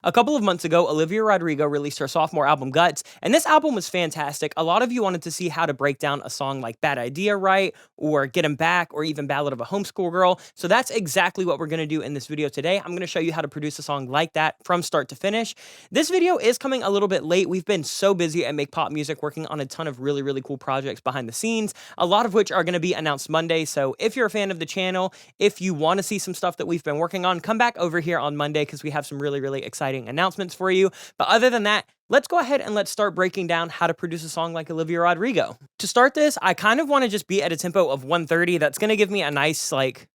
A couple of months ago, Olivia Rodrigo released her sophomore album, Guts, and this album was fantastic. A lot of you wanted to see how to break down a song like Bad Idea right, or Get 'Em Back, or even Ballad of a Homeschool Girl. So that's exactly what we're going to do in this video today. I'm going to show you how to produce a song like that from start to finish. This video is coming a little bit late. We've been so busy at Make Pop Music working on a ton of really, really cool projects behind the scenes, a lot of which are going to be announced Monday. So if you're a fan of the channel, if you want to see some stuff that we've been working on, come back over here on Monday because we have some really, really exciting announcements for you. But other than that, let's go ahead and let's start breaking down how to produce a song like Olivia Rodrigo. To start this, I kind of want to just be at a tempo of 130. That's going to give me a nice, like,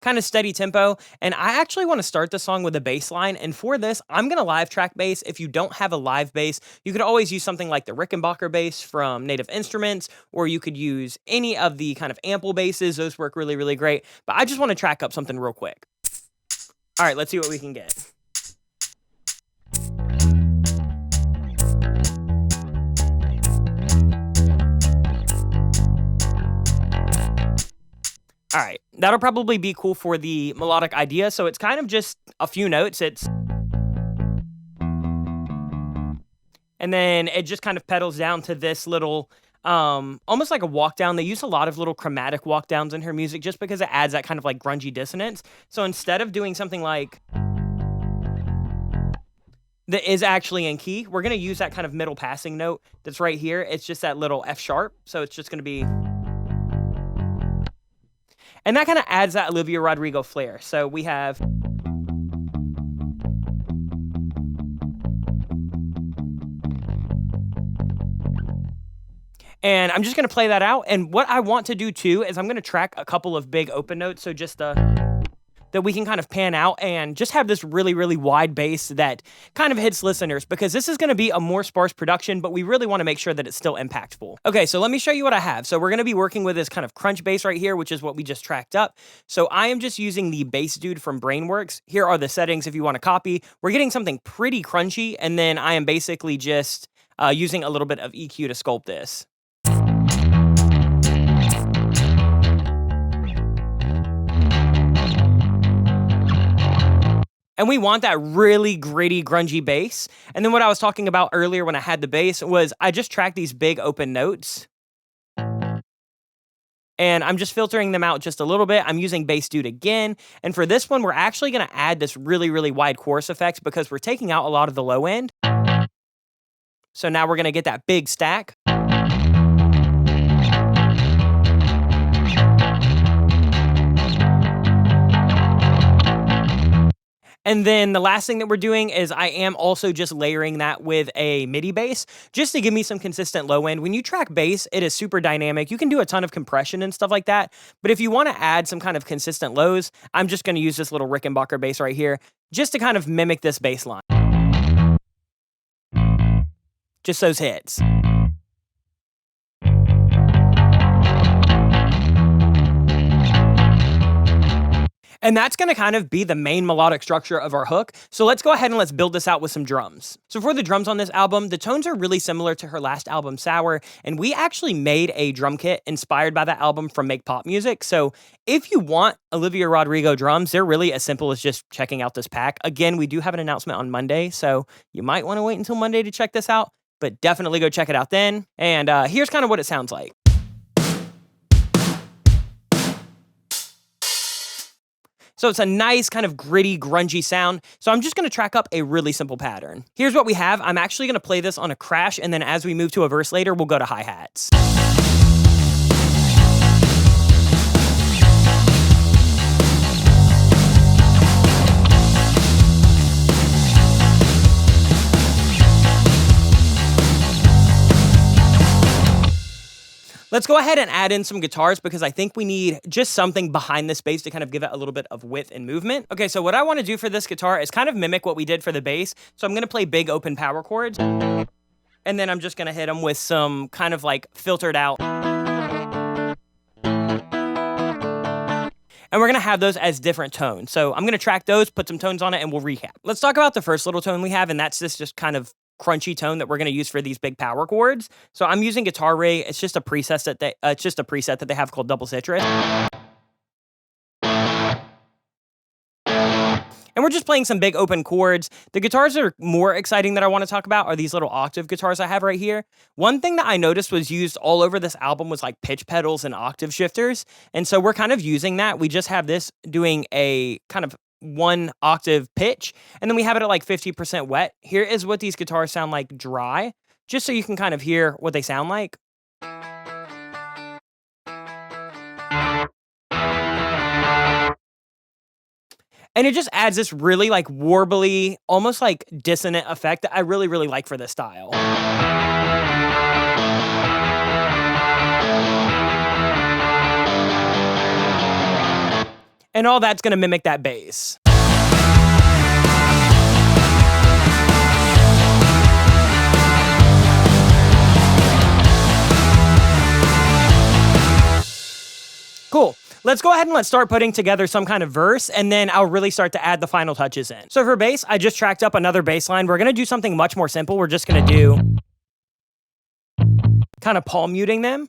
kind of steady tempo. And I actually want to start the song with a bass line. And for this, I'm going to live track bass. If you don't have a live bass, you could always use something like the Rickenbacker bass from Native Instruments, or you could use any of the kind of ample basses. Those work really, really great. But I just want to track up something real quick. All right, let's see what we can get. All right, that'll probably be cool for the melodic idea. So it's kind of just a few notes. And then it just kind of pedals down to this little, almost like a walk down. They use a lot of little chromatic walk downs in her music just because it adds that kind of like grungy dissonance. So instead of doing something like that is actually in key, we're going to use that kind of middle passing note that's right here. It's just that little F sharp. So it's just going to be, and that kind of adds that Olivia Rodrigo flair. So we have, and I'm just going to play that out. And what I want to do too is I'm going to track a couple of big open notes. So just that we can kind of pan out and just have this really, really wide bass that kind of hits listeners, because this is going to be a more sparse production, but we really want to make sure that it's still impactful. Okay, so let me show you what I have. So we're going to be working with this kind of crunch bass right here, which is what we just tracked up. So I am just using the Bass Dude from Brainworks. Here are the settings if you want to copy. We're getting something pretty crunchy, and then I am basically just using a little bit of EQ to sculpt this. And we want that really gritty, grungy bass. And then what I was talking about earlier when I had the bass was I just tracked these big open notes. And I'm just filtering them out just a little bit. I'm using Bass Dude again. And for this one, we're actually going to add this really, really wide chorus effect because we're taking out a lot of the low end. So now we're going to get that big stack. And then the last thing that we're doing is I am also just layering that with a MIDI bass just to give me some consistent low end. When you track bass, it is super dynamic. You can do a ton of compression and stuff like that. But if you want to add some kind of consistent lows, I'm just going to use this little Rickenbacker bass right here just to kind of mimic this bass line. Just those hits. And that's going to kind of be the main melodic structure of our hook. So let's go ahead and let's build this out with some drums. So for the drums on this album, the tones are really similar to her last album, Sour, and we actually made a drum kit inspired by that album from Make Pop Music. So if you want Olivia Rodrigo drums, they're really as simple as just checking out this pack. Again, we do have an announcement on Monday, so you might want to wait until Monday to check this out, but definitely go check it out then. And here's kind of what it sounds like. So it's a nice kind of gritty, grungy sound. So I'm just going to track up a really simple pattern. Here's what we have. I'm actually going to play this on a crash, and then as we move to a verse later, we'll go to hi-hats. Let's go ahead and add in some guitars because I think we need just something behind this bass to kind of give it a little bit of width and movement. Okay, so what I want to do for this guitar is kind of mimic what we did for the bass. So I'm going to play big open power chords. And then I'm just going to hit them with some kind of like filtered out. And we're going to have those as different tones. So I'm going to track those, put some tones on it, and we'll recap. Let's talk about the first little tone we have, and that's this just kind of crunchy tone that we're going to use for these big power chords. So I'm using Guitar Ray. It's just a preset that they have called Double Citrus. And we're just playing some big open chords. The guitars that are more exciting that I want to talk about are these little octave guitars I have right here. One thing that I noticed was used all over this album was like pitch pedals and octave shifters. And so we're kind of using that. We just have this doing a kind of 1 octave pitch, and then we have it at like 50% wet. Here is what these guitars sound like dry, just so you can kind of hear what they sound like. And it just adds this really like warbly, almost like dissonant effect that I really, really like for this style. And all that's gonna mimic that bass. Cool. Let's go ahead and let's start putting together some kind of verse, and then I'll really start to add the final touches in. So for bass, I just tracked up another bass line. We're gonna do something much more simple. We're just gonna do kind of palm muting them.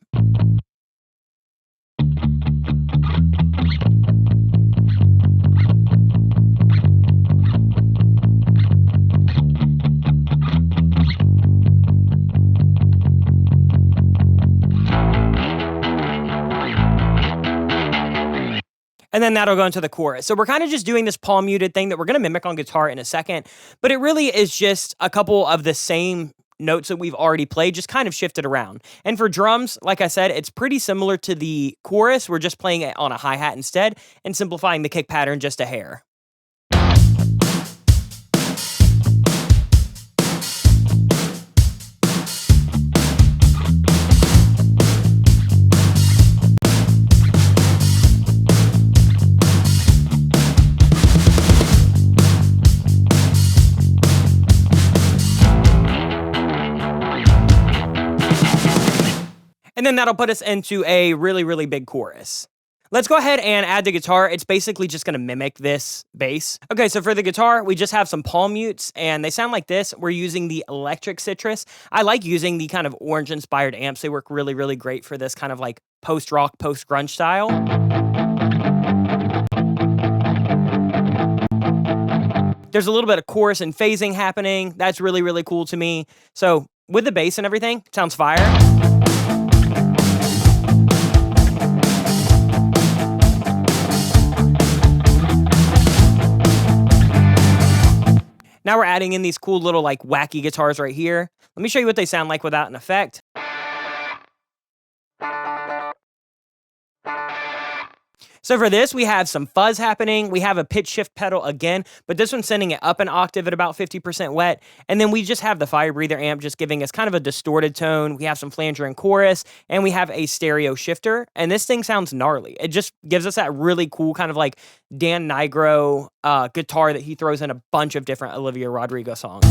And then that'll go into the chorus. So we're kind of just doing this palm muted thing that we're going to mimic on guitar in a second, but it really is just a couple of the same notes that we've already played, just kind of shifted around. And for drums, like I said, it's pretty similar to the chorus. We're just playing it on a hi-hat instead and simplifying the kick pattern just a hair. And then that'll put us into a really, really big chorus. Let's go ahead and add the guitar. It's basically just gonna mimic this bass. Okay, so for the guitar, we just have some palm mutes, and they sound like this. We're using the electric citrus. I like using the kind of orange-inspired amps. They work really, really great for this kind of like post-rock, post-grunge style. There's a little bit of chorus and phasing happening. That's really, really cool to me. So with the bass and everything, it sounds fire. Now we're adding in these cool little like wacky guitars right here. Let me show you what they sound like without an effect. So for this, we have some fuzz happening. We have a pitch shift pedal again, but this one's sending it up an octave at about 50% wet. And then we just have the fire breather amp just giving us kind of a distorted tone. We have some flanger and chorus, and we have a stereo shifter. And this thing sounds gnarly. It just gives us that really cool kind of like Dan Nigro guitar that he throws in a bunch of different Olivia Rodrigo songs.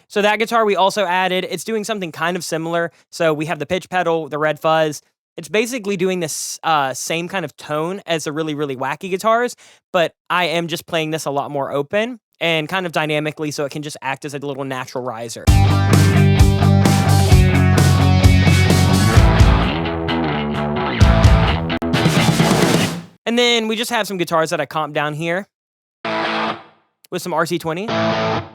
So that guitar we also added, it's doing something kind of similar. So we have the pitch pedal, the red fuzz. It's basically doing this same kind of tone as the really, really wacky guitars, but I am just playing this a lot more open and kind of dynamically so it can just act as a little natural riser. And then we just have some guitars that I comped down here with some RC20.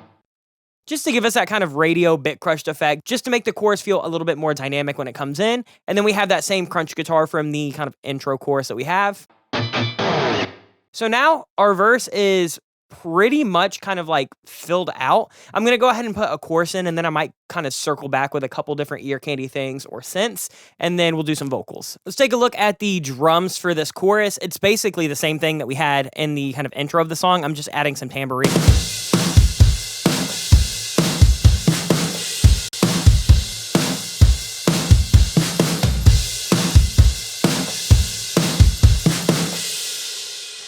Just to give us that kind of radio bit crushed effect, just to make the chorus feel a little bit more dynamic when it comes in. And then we have that same crunch guitar from the kind of intro chorus that we have. So now our verse is pretty much kind of like filled out. I'm going to go ahead and put a chorus in, and then I might kind of circle back with a couple different ear candy things or synths, and then we'll do some vocals. Let's take a look at the drums for this chorus. It's basically the same thing that we had in the kind of intro of the song. I'm just adding some tambourine.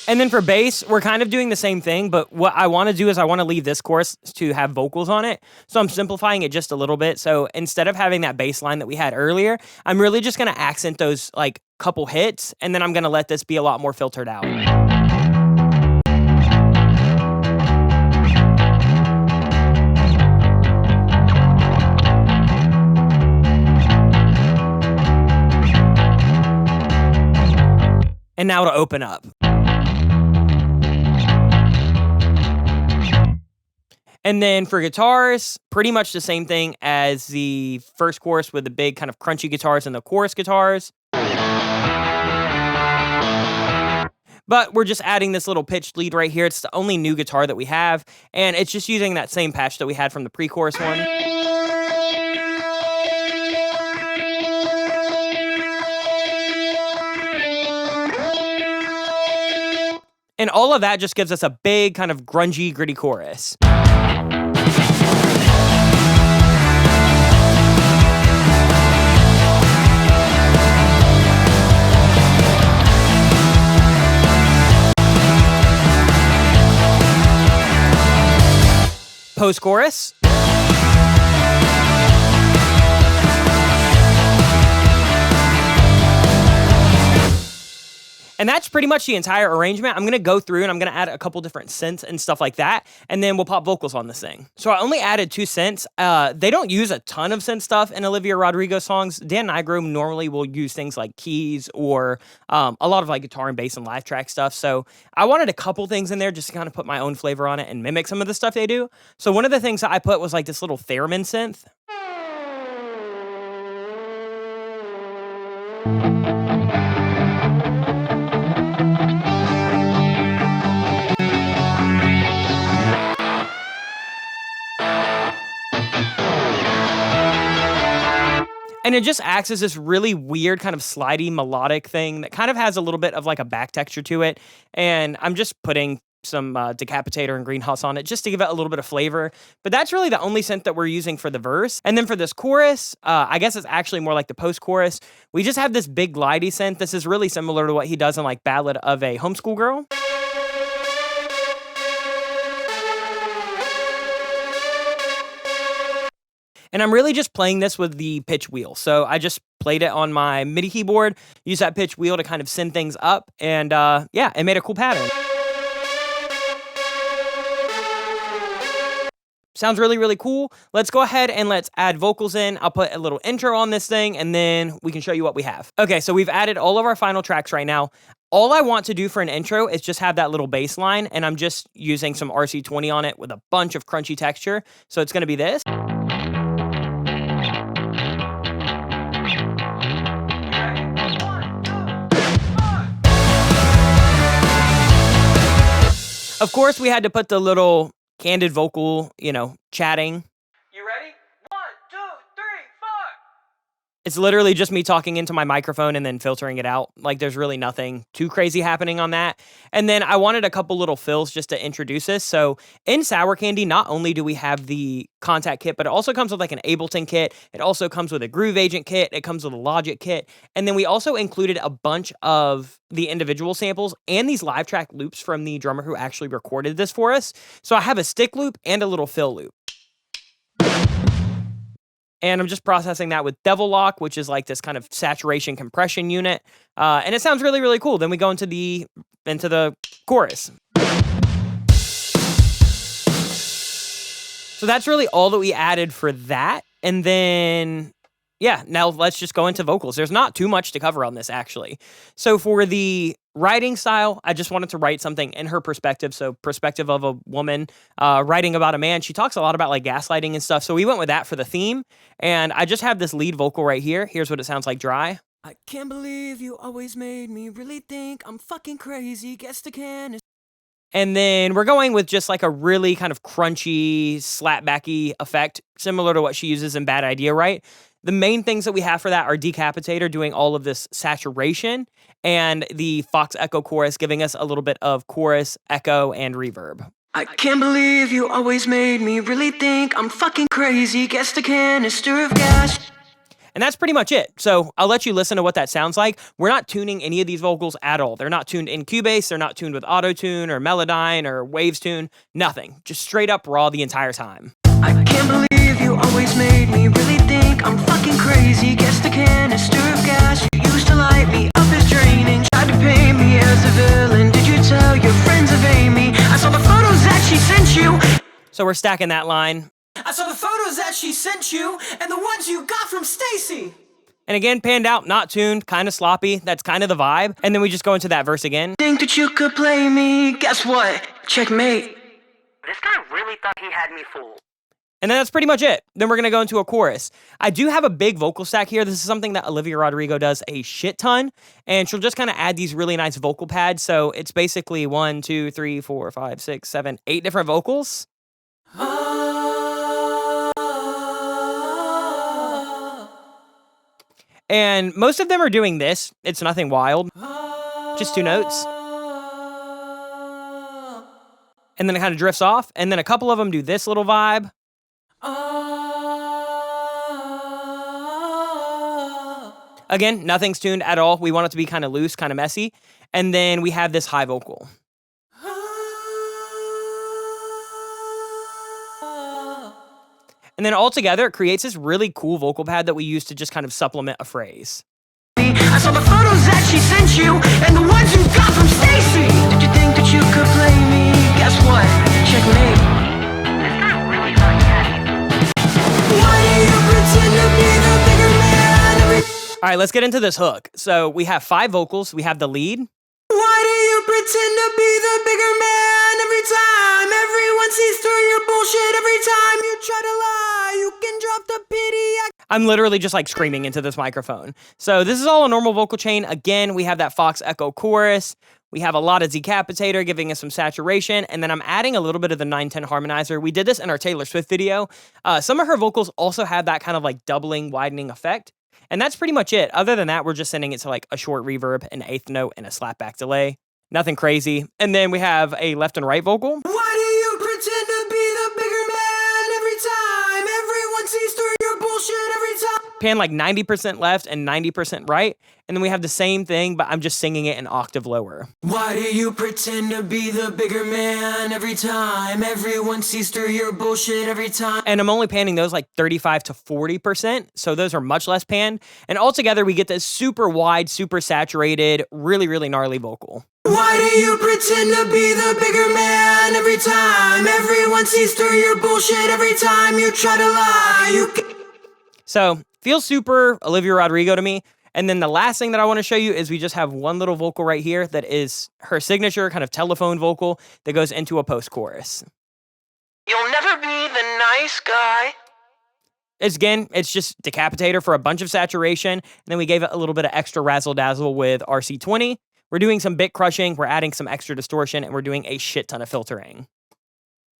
And then for bass, we're kind of doing the same thing, but what I want to do is I want to leave this chorus to have vocals on it. So I'm simplifying it just a little bit. So instead of having that bass line that we had earlier, I'm really just going to accent those like couple hits, and then I'm going to let this be a lot more filtered out. And now to open up. And then for guitars, pretty much the same thing as the first chorus with the big kind of crunchy guitars and the chorus guitars. But we're just adding this little pitched lead right here. It's the only new guitar that we have, and it's just using that same patch that we had from the pre-chorus one. And all of that just gives us a big kind of grungy, gritty chorus. Post-chorus. And that's pretty much the entire arrangement. I'm going to go through and I'm going to add a couple different synths and stuff like that, and then we'll pop vocals on this thing. So I only added 2 synths. They don't use a ton of synth stuff in Olivia Rodrigo songs. Dan Nigro normally will use things like keys or a lot of like guitar and bass and live track stuff. So I wanted a couple things in there just to kind of put my own flavor on it and mimic some of the stuff they do. So one of the things that I put was like this little theremin synth. And it just acts as this really weird kind of slidey melodic thing that kind of has a little bit of like a back texture to it. And I'm just putting some Decapitator and Greenhouse on it just to give it a little bit of flavor. But that's really the only synth that we're using for the verse. And then for this chorus, I guess it's actually more like the post-chorus. We just have this big glidey synth. This is really similar to what he does in like Ballad of a Homeschool Girl. And I'm really just playing this with the pitch wheel. So I just played it on my MIDI keyboard, used that pitch wheel to kind of send things up, and yeah, it made a cool pattern. Sounds really, really cool. Let's go ahead and let's add vocals in. I'll put a little intro on this thing, and then we can show you what we have. Okay, so we've added all of our final tracks right now. All I want to do for an intro is just have that little bass line, and I'm just using some RC20 on it with a bunch of crunchy texture. So it's going to be this. Of course, we had to put the little candid vocal, you know, chatting. You ready? 1, 2, 3, 4. It's literally just me talking into my microphone and then filtering it out. Like, there's really nothing too crazy happening on that. And then I wanted a couple little fills just to introduce this. So in Sour Candy, not only do we have the Contact kit, but it also comes with like an Ableton kit. It also comes with a Groove Agent kit. It comes with a Logic kit. And then we also included a bunch of the individual samples and these live track loops from the drummer who actually recorded this for us. So I have a stick loop and a little fill loop. And I'm just processing that with Devil Lock, which is like this kind of saturation compression unit. And it sounds really, really cool. Then we go into the chorus. So that's really all that we added for that. And then, yeah, now let's just go into vocals. There's not too much to cover on this, actually. So for the writing style, I just wanted to write something in her perspective. So perspective of a woman writing about a man. She talks a lot about like gaslighting and stuff. So we went with that for the theme. And I just have this lead vocal right here. Here's what it sounds like dry. I can't believe you always made me really think I'm fucking crazy. Guess the can is... And then we're going with just like a really kind of crunchy, slapbacky effect, similar to what she uses in Bad Idea, right? The main things that we have for that are Decapitator doing all of this saturation and the Fox Echo chorus giving us a little bit of chorus, echo, and reverb. I can't believe you always made me really think I'm fucking crazy. Guess the canister of gas. And that's pretty much it. So I'll let you listen to what that sounds like. We're not tuning any of these vocals at all. They're not tuned in Cubase. They're not tuned with Auto-Tune or Melodyne or Waves Tune. Nothing. Just straight up raw the entire time. I can't believe you always made me really think I'm fucking crazy. Guess the canister of gas you used to light me up is draining. Tried to paint me as a villain. Did you tell your friends of Amy? I saw the photos that she sent you. So we're stacking that line. I saw the photos that she sent you and the ones you got from Stacy. And again, panned out, not tuned, kind of sloppy. That's kind of the vibe. And then we just go into that verse again. Think that you could play me, guess what? Checkmate. This guy really thought he had me fooled. And then that's pretty much it. Then we're going to go into a chorus. I do have a big vocal stack here. This is something that Olivia Rodrigo does a shit ton. And she'll just kind of add these really nice vocal pads. So it's basically 1, 2, 3, 4, 5, 6, 7, 8 different vocals. And most of them are doing this. It's nothing wild. Just 2 notes. And then it kind of drifts off. And then a couple of them do this little vibe. Again, nothing's tuned at all. We want it to be kind of loose, kind of messy. And then we have this high vocal. And then all together, it creates this really cool vocal pad that we use to just kind of supplement a phrase. I saw the photos that she sent you and the ones you got from Stacy. Did you think that you could play me? Guess what? Checkmate. This guy really thought he had me. Why do you pretend to be the bigger man? All right, let's get into this hook. So we have 5 vocals. We have the lead. Why do you pretend to be the bigger man every time? Everyone sees through your bullshit every time you try to lie. You can drop the pity. I'm literally just like screaming into this microphone. So this is all a normal vocal chain. Again, we have that Fox Echo chorus. We have a lot of decapitator giving us some saturation. And then I'm adding a little bit of the 910 harmonizer. We did this in our Taylor Swift video. Some of her vocals also have that kind of like doubling, widening effect. And that's pretty much it. Other than that, we're just sending it to like a short reverb, an 8th note, and a slapback delay. Nothing crazy. And then we have a left and right vocal. Why do you pretend to be the bigger man every time? Everyone sees through your bullshit every time. Pan like 90% left and 90% right. And then we have the same thing, but I'm just singing it an octave lower. Why do you pretend to be the bigger man every time? Everyone sees through your bullshit every time. And I'm only panning those like 35 to 40%. So those are much less panned. And altogether, we get this super wide, super saturated, really, really gnarly vocal. Why do you pretend to be the bigger man every time? Everyone sees through your bullshit every time you try to lie. So feels super Olivia Rodrigo to me. And then the last thing that I want to show you is we just have one little vocal right here that is her signature kind of telephone vocal that goes into a post-chorus. You'll never be the nice guy. It's just decapitator for a bunch of saturation. And then we gave it a little bit of extra razzle-dazzle with RC20. We're doing some bit crushing, we're adding some extra distortion, and we're doing a shit ton of filtering.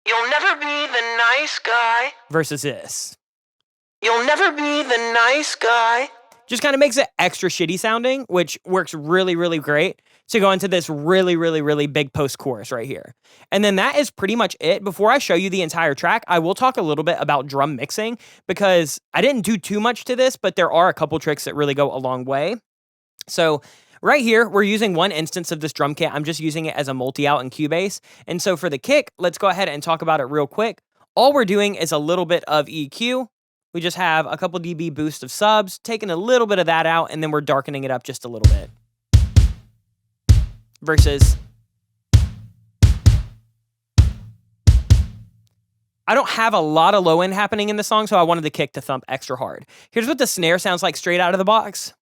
You'll never be the nice guy. Versus this. You'll never be the nice guy. Just kind of makes it extra shitty sounding, which works really, really great to go into this really, really, really big post-chorus right here. And then that is pretty much it. Before I show you the entire track, I will talk a little bit about drum mixing because I didn't do too much to this, but there are a couple tricks that really go a long way. So right here, we're using one instance of this drum kit. I'm just using it as a multi-out in Cubase. And so for the kick, let's go ahead and talk about it real quick. All we're doing is a little bit of EQ. We just have a couple dB boost of subs, taking a little bit of that out, and then we're darkening it up just a little bit. Versus I don't have a lot of low end happening in the song, so I wanted the kick to thump extra hard. Here's what the snare sounds like straight out of the box.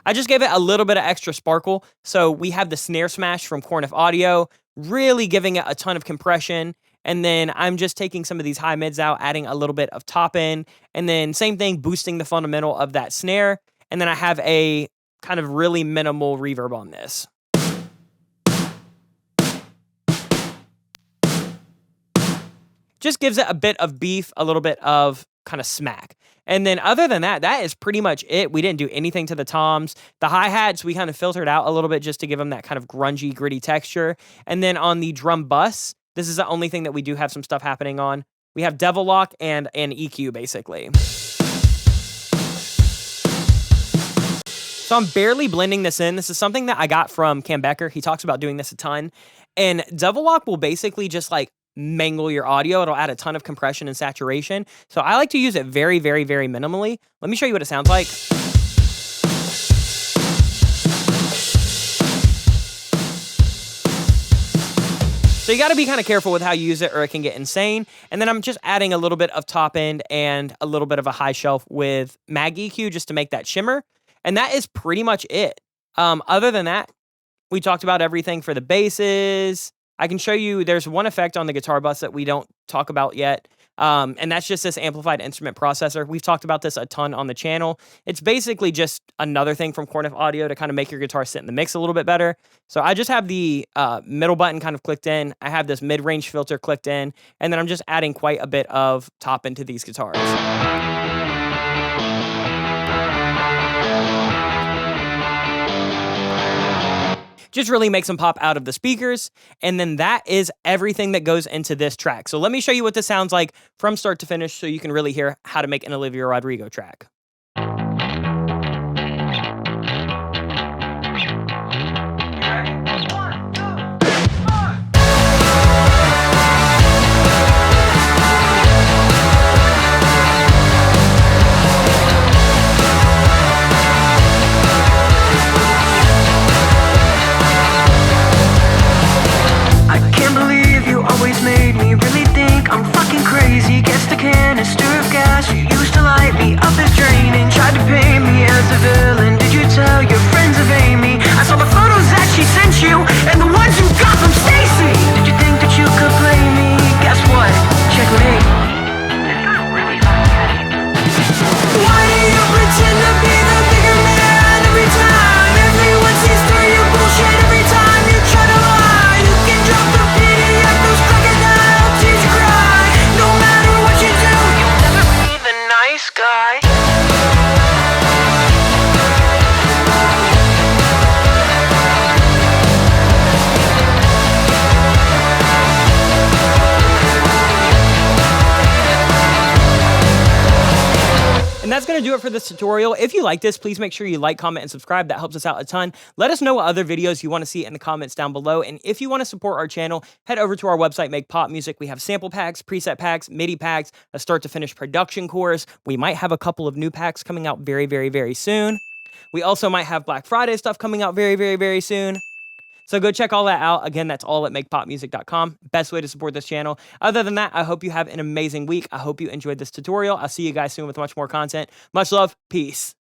I just gave it a little bit of extra sparkle. So we have the snare smash from Corniff Audio, really giving it a ton of compression. And then I'm just taking some of these high mids out, adding a little bit of top end, and then same thing, boosting the fundamental of that snare. And then I have a kind of really minimal reverb on this. Just gives it a bit of beef, a little bit of kind of smack. And then other than that, that is pretty much it. We didn't do anything to the toms. The hi-hats, we kind of filtered out a little bit just to give them that kind of grungy, gritty texture. And then on the drum bus, this is the only thing that we do have some stuff happening on. We have Devil Lock and an EQ, basically. So I'm barely blending this in. This is something that I got from Cam Becker. He talks about doing this a ton. And Devil Lock will basically just like mangle your audio. It'll add a ton of compression and saturation. So I like to use it very, very, very minimally. Let me show you what it sounds like. So you got to be kind of careful with how you use it or it can get insane. And then I'm just adding a little bit of top end and a little bit of a high shelf with Mag EQ just to make that shimmer. And that is pretty much it. Other than that, we talked about everything for the basses. I can show you, there's one effect on the guitar bus that we don't talk about yet. And that's just this amplified instrument processor. We've talked about this a ton on the channel. It's basically just another thing from Cornif Audio to kind of make your guitar sit in the mix a little bit better. So I just have the middle button kind of clicked in. I have this mid-range filter clicked in. And then I'm just adding quite a bit of top into these guitars. Just really makes them pop out of the speakers. And then that is everything that goes into this track. So let me show you what this sounds like from start to finish so you can really hear how to make an Olivia Rodrigo track. Made me really think I'm fucking crazy. Guess the canister of gas you used to light me up is draining. Tried to paint me as a villain. Did you tell your friends of Amy? I saw the photos that she sent you and the ones you got from Stacy. Did you think that you could play me? Guess what? Checkmate. Why do you pretend to be the bigger man every time? Everyone sees through your bullshit every time you try to lie. You can drop the PDF, those crocodile tears you cry. No matter what you do, you'll never be the nice guy. And that's going to do it for this tutorial. If you like this, please make sure you like, comment, and subscribe. That helps us out a ton. Let us know what other videos you want to see in the comments down below. And if you want to support our channel, head over to our website, Make Pop Music. We have sample packs, preset packs, MIDI packs, a start to finish production course. We might have a couple of new packs coming out very, very, very soon. We also might have Black Friday stuff coming out very, very, very soon. So go check all that out. Again, that's all at makepopmusic.com. Best way to support this channel. Other than that, I hope you have an amazing week. I hope you enjoyed this tutorial. I'll see you guys soon with much more content. Much love. Peace.